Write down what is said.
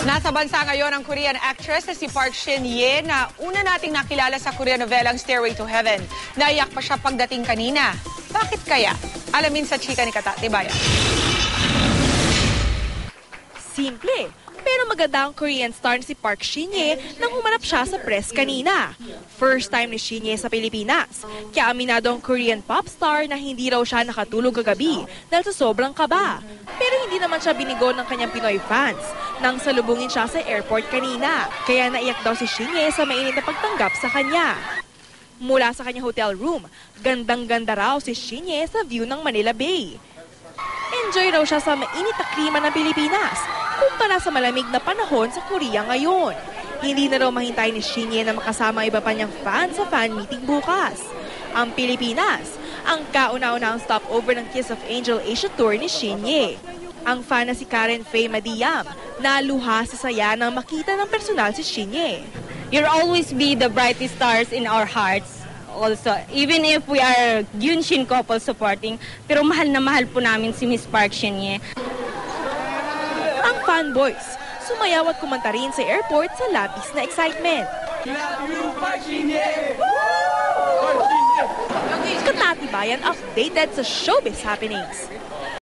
Nasa bansa ngayon ang Korean actress na si Park Shin-hye na una nating nakilala sa Korean novelang Stairway to Heaven. Naiyak pa siya pagdating kanina. Bakit kaya? Alamin sa chika ni Katati Bayan. Simple, pero maganda ang Korean star si Park Shin-hye nang humanap siya sa press kanina. First time ni Shin-hye sa Pilipinas. Kaya aminado ang Korean pop star na hindi raw siya nakatulog kagabi dahil sa sobrang kaba. Pero hindi naman siya binigo ng kanyang Pinoy fans nang salubungin siya sa airport kanina. Kaya naiyak daw si Shin-hye sa mainit na pagtanggap sa kanya. Mula sa kanyang hotel room, gandang-ganda raw si Shin-hye sa view ng Manila Bay. Enjoy raw siya sa mainit na klima ng Pilipinas kumpara sa malamig na panahon sa Korea ngayon. Hindi na raw mahintay ni Shin-hye na makasama ang iba pa niyang fans sa fan meeting bukas. Ang Pilipinas, ang kauna-unahang stopover ng Kiss of Angel Asia Tour ni Shin-hye. Ang fan na si Karen Faye Madiam, naluha sa saya nang makita ng personal si Shin-hye. You'll always be the brightest stars in our hearts. Also, even if we are Gyun-shin couple supporting, pero mahal na mahal po namin si Miss Park Shin-hye. Ang fanboys, sumayaw at kumanta rin sa airport sa labis na excitement. Katati Bayan updated sa showbiz happenings.